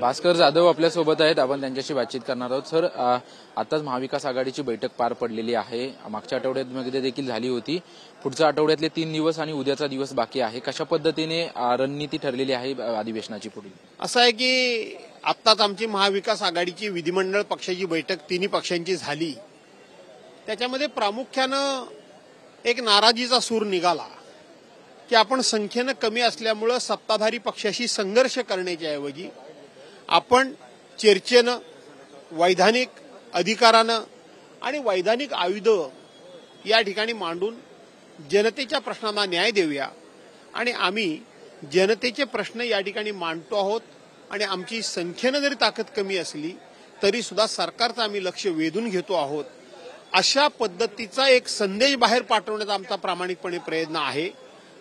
भास्कर जाधव आपल्यासोबत आहेत, आपण त्यांच्याशी बातचीत करणार आहोत। सर, आताच महाविकास आघाडीची बैठक पार पडलेली आहे, मागच्या आठवड्यामध्ये देखील झाली होती। पुढच्या आठवड्यातले 3 दिवस आणि उद्याचा दिवस बाकी आहे, कशा पद्धतीने रणनीती ठरलेली आहे अधिवेशनाची पुढील? असं आहे की आत्ताच आमची महाविकास आघाडीची विधिमंडळ पक्षाची बैठक तिन्ही पक्षांची झाली। त्याच्यामध्ये प्रामुख्यानं एक नाराजीचा सूर निघाला की आपण संख्येनं कमी असल्यामुळे सत्ताधारी पक्षाशी संघर्ष करण्याच्या ऐवजी आपण चर्चेनं, वैधानिक अधिकारानं आणि वैधानिक आयुध या ठिकाणी मांडून जनतेच्या प्रश्नांना न्याय देऊया। आणि आम्ही जनतेचे प्रश्न या ठिकाणी मांडतो आहोत आणि आमची संख्येनं जरी ताकद कमी असली तरी सुद्धा सरकारचं आम्ही लक्ष वेधून घेतो आहोत। अशा पद्धतीचा एक संदेश बाहेर पाठवण्याचा आमचा प्रामाणिकपणे प्रयत्न आहे,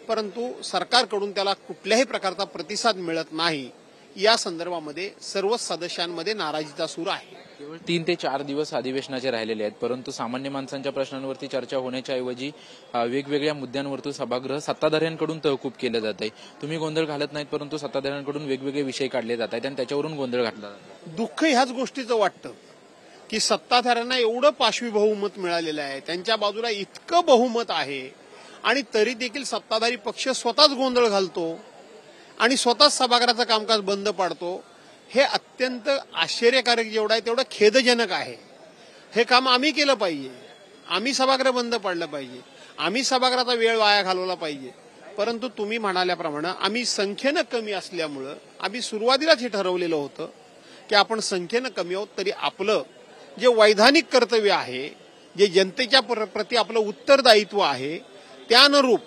परंतु सरकारकडून त्याला कुठल्याही प्रकारचा प्रतिसाद मिळत नाही। या संदर्भामध्ये सर्व सदस्यांमध्ये नाराजीचा सूर आहे। केवळ 3 ते 4 दिवस अधिवेशनाचे राहिलेले आहेत, परंतु सामान्य माणसांच्या प्रश्नांवरती चर्चा होण्याच्या ऐवजी वेगवेगळ्या मुद्द्यांवरती सभागृह सत्ताधाऱ्यांकडून तहकूब केलं जात आहे। तुम्ही गोंधळ घालत नाहीत, परंतु सत्ताधाऱ्यांकडून वेगवेगळे विषय काढले जात आहेत आणि त्याच्यावरून गोंधळ घातला जातो। दुःख ह्याच गोष्टीचं वाटतं की सत्ताधाऱ्यांना एवढं पाशवी बहुमत मिळालेलं आहे, त्यांच्या बाजूला इतकं बहुमत आहे आणि तरी देखील सत्ताधारी पक्ष स्वतःच गोंधळ घालतो आणि स्वतःच सभागृहाचं कामकाज बंद पाडतो। हे अत्यंत आश्चर्यकारक जेवढं आहे तेवढं खेदजनक आहे। हे काम आम्ही केलं पाहिजे, आम्ही सभागृह बंद पाडलं पाहिजे, आम्ही सभागृहाचा वेळ वाया घालवला पाहिजे, परंतु तुम्ही म्हणाल्याप्रमाणे आम्ही संख्येनं कमी असल्यामुळं आम्ही सुरुवातीलाच हे ठरवलेलं होतं की आपण संख्येनं कमी आहोत तरी आपलं जे वैधानिक कर्तव्य आहे, जे जनतेच्या प्रति आपलं उत्तरदायित्व आहे, त्यानुरूप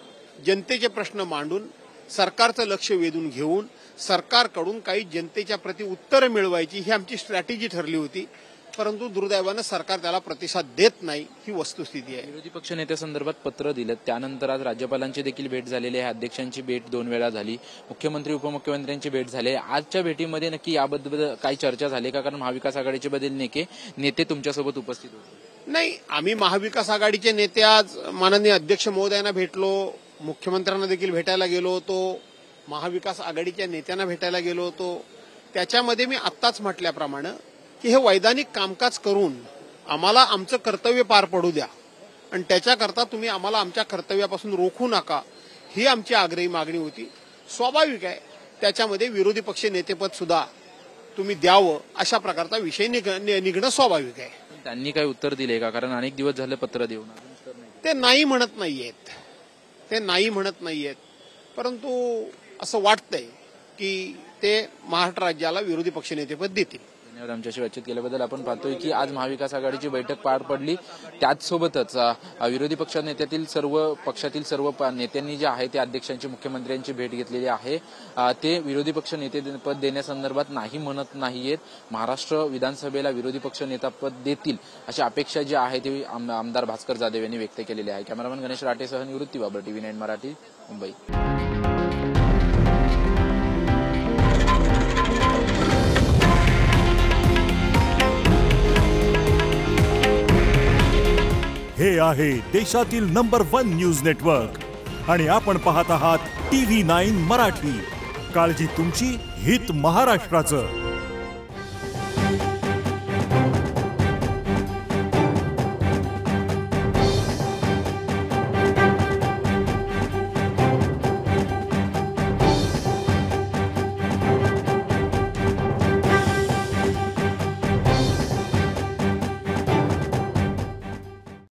जनतेचे प्रश्न मांडून सरकारचं लक्ष वेधून घेऊन सरकारकडून काही जनतेच्या प्रति उत्तर मिळवायची ही आमची स्ट्रॅटेजी ठरली होती, परंतु दुर्दैवानं सरकार त्याला प्रतिसाद देत नाही, ही वस्तुस्थिती आहे। विरोधी पक्ष नेत्यासंदर्भात पत्र दिलं, त्यानंतर आज राज्यपालांची देखील भेट झालेली आहे, अध्यक्षांची भेट 2 वेळा झाली, मुख्यमंत्री उपमुख्यमंत्र्यांची भेट झाली। आजच्या भेटीमध्ये नक्की याबद्दल काही चर्चा झाली का? कारण महाविकास आघाडीचे बदल नेते तुमच्यासोबत उपस्थित होते। नाही, आम्ही महाविकास आघाडीचे नेते आज माननीय अध्यक्ष महोदयांना भेटलो, मुख्यमंत्र्यांना देखील भेटायला गेलो होतो, महाविकास आघाडीच्या नेत्यांना भेटायला गेलो होतो। त्याच्यामध्ये मी आत्ताच म्हटल्याप्रमाणे की हे वैधानिक कामकाज करून आम्हाला आमचं कर्तव्य पार पडू द्या आणि त्याच्याकरता तुम्ही आम्हाला आमच्या कर्तव्यापासून रोखू नका, ही आमची आग्रही मागणी होती। स्वाभाविक आहे त्याच्यामध्ये विरोधी पक्ष नेतेपद सुद्धा तुम्ही द्यावं अशा प्रकारचा विषय निघणं स्वाभाविक आहे। त्यांनी काही उत्तर दिले का? कारण अनेक दिवस झाले पत्र देऊन ते नाही म्हणत नाहीयेत, परंतु असं वाटतंय की ते महाराष्ट्र राज्याला विरोधी पक्ष नेतेपद देतील। धन्यवाद आमच्याशी बातचीत केल्याबद्दल। आपण पाहतोय की आज महाविकास आघाडीची बैठक पार पडली, त्याचसोबतच विरोधी पक्ष नेत्यातील पक्षातील सर्व नेत्यांनी जे आहे ते अध्यक्षांची, मुख्यमंत्र्यांची भेट घेतलेली आहे। ते विरोधी पक्ष नेतेपद देण्यासंदर्भात नाही म्हणत नाहीयेत, महाराष्ट्र विधानसभेला विरोधी पक्ष नेतापद देतील अशी अपेक्षा जी आहे ती आमदार भास्कर जाधव यांनी व्यक्त केलेली आहे। कॅमेरामन गणेश राठेसह निवृत्ती बाबर, TV9 मराठी, मुंबई। हे आहे देशातील नंबर 1 न्यूज नेटवर्क आणि आपण पाहत आहात TV9 मराठी। काळजी तुमची, हित महाराष्ट्राचं।